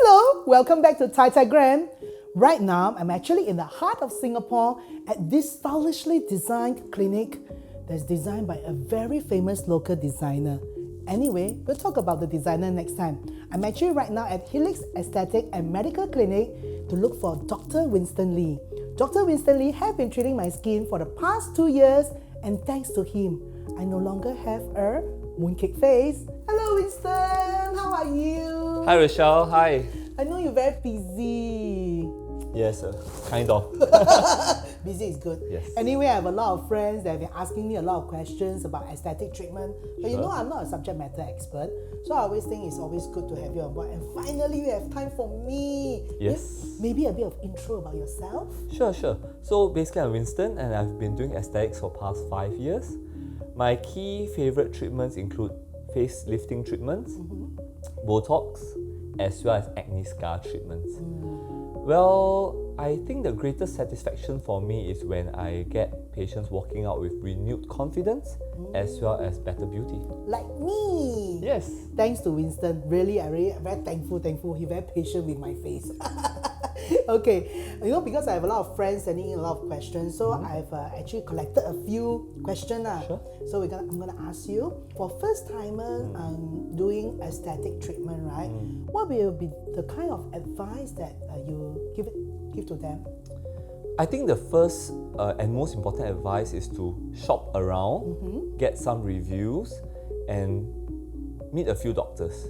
Hello, welcome back to Taitaigram. Right now, I'm actually in the heart of Singapore at this stylishly designed clinic that's designed by a very famous local designer. Anyway, we'll talk about the designer next time. I'm actually right now at Helix Aesthetic and Medical Clinic to look for Dr. Winston Lee. Dr. Winston Lee has been treating my skin for the past 2 years, and thanks to him, I no longer have a mooncake face. Hello Winston, how are you? Hi Rochelle, hi. I know you're very busy. Yes, kind of. Busy is good. Yes. Anyway, I have a lot of friends that have been asking me a lot of questions about aesthetic treatment. But you know, I'm not a subject matter expert, so I always think it's always good to have you on board. And finally, you have time for me. Yes. Maybe a bit of intro about yourself? Sure. So basically I'm Winston and I've been doing aesthetics for past 5 years. My key favourite treatments include face lifting treatments, Botox, as well as acne scar treatments. Well, I think the greatest satisfaction for me is when I get patients walking out with renewed confidence as well as better beauty. Like me. Yes. Thanks to Winston. Really, I'm very thankful. He's very patient with my face. Okay, you know, because I have a lot of friends sending in a lot of questions, so I've actually collected a few questions. Sure. So I'm gonna ask you, for first timers doing aesthetic treatment, right? What will be the kind of advice that you give to them? I think the first and most important advice is to shop around, get some reviews, and meet a few doctors.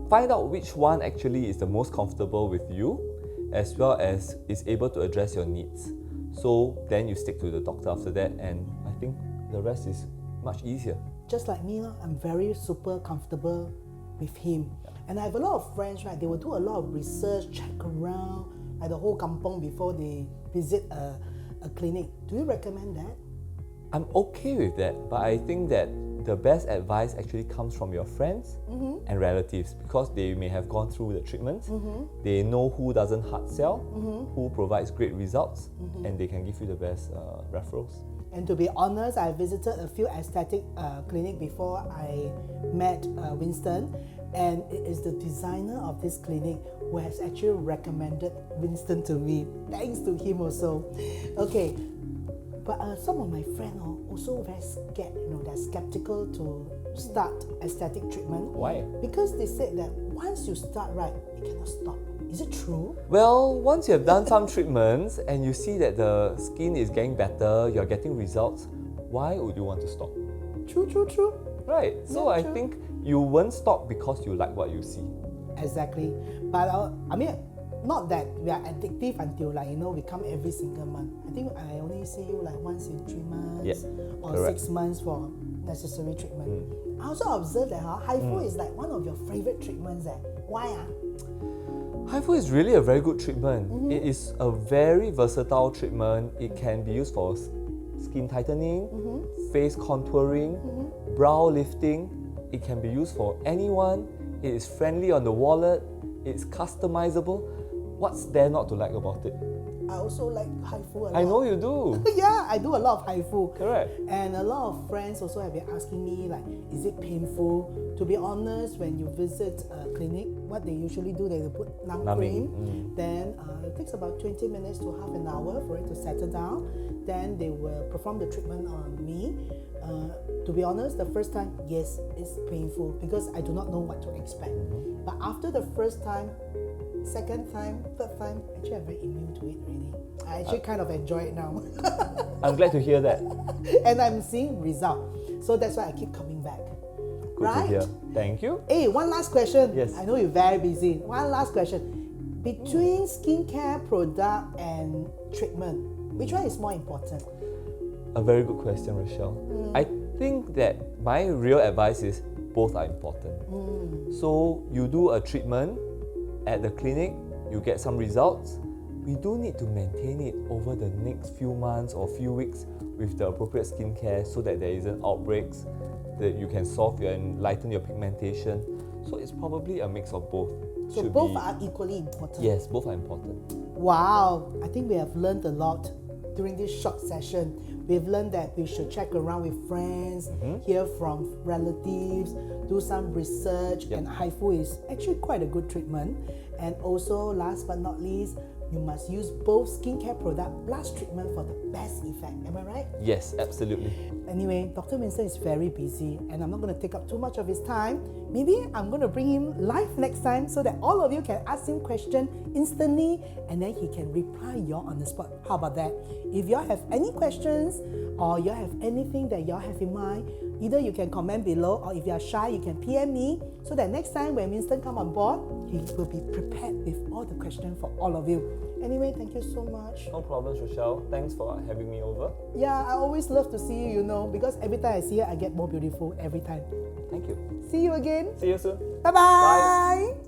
Find out which one actually is the most comfortable with you, as well as is able to address your needs. So then you stick to the doctor after that, and I think the rest is much easier. Just like me, I'm very super comfortable with him. And I have a lot of friends, right? They will do a lot of research, check around, like the whole kampong before they visit a clinic. Do you recommend that? I'm okay with that, but I think that the best advice actually comes from your friends and relatives, because they may have gone through the treatments. They know who doesn't hard sell, who provides great results, and they can give you the best referrals. And to be honest, I visited a few aesthetic clinics before I met Winston, and it is the designer of this clinic who has actually recommended Winston to me. Thanks to him also. Okay, but some of my friends are also very scared, they're skeptical to start aesthetic treatment. Why? Because they said that once you start, right, you cannot stop. Is it true? Well, once you have done some treatments and you see that the skin is getting better, you're getting results, why would you want to stop? True. Right, so Yeah, I true. think you won't stop because you like what you see. Exactly. But I mean, not that we are addictive until we come every single month. I think I only see you like once in 3 months or correct. 6 months for necessary treatment. I also observed that HIFU is like one of your favorite treatments. Why? HIFU is really a very good treatment. It is a very versatile treatment. It can be used for skin tightening, face contouring, brow lifting. It can be used for anyone. It is friendly on the wallet. It's customizable. What's there not to like about it? I also like HIFU a lot. I know you do. Yeah, I do a lot of HIFU. Correct. And a lot of friends also have been asking me, like, is it painful? To be honest, when you visit a clinic, what they usually do, they will put numbing cream. Then it takes about 20 minutes to half an hour for it to settle down. Then they will perform the treatment on me. To be honest, the first time, yes, it's painful because I do not know what to expect. But after the first time, second time, third time, actually I'm very immune to it already. I actually kind of enjoy it now. I'm glad to hear that. And I'm seeing results. So that's why I keep coming back. Good right? to hear. Thank you. Hey, one last question. Yes. I know you're very busy. One last question. Between skincare product and treatment, which one is more important? A very good question, Rochelle. I think that my real advice is both are important. So you do a treatment at the clinic, you get some results. We do need to maintain it over the next few months or few weeks with the appropriate skincare so that there isn't outbreaks, that you can solve and lighten your pigmentation. So it's probably a mix of both. So both are equally important? Yes, both are important. Wow, I think we have learned a lot during this short session. We've learned that we should check around with friends, hear from relatives, do some research, and HIFU is actually quite a good treatment. And also, last but not least, you must use both skincare product plus treatment for the best effect. Am I right? Yes, absolutely. Anyway, Dr. Winston is very busy and I'm not going to take up too much of his time. Maybe I'm going to bring him live next time so that all of you can ask him questions instantly and then he can reply y'all on the spot. How about that? If y'all have any questions or y'all have anything that y'all have in mind, either you can comment below or if you are shy, you can PM me so that next time when Winston come on board, he will be prepared with all the questions for all of you. Anyway, thank you so much. No problems, Rochelle. Thanks for having me over. Yeah, I always love to see you, because every time I see you, I get more beautiful every time. Thank you. See you again. See you soon. Bye-bye. Bye.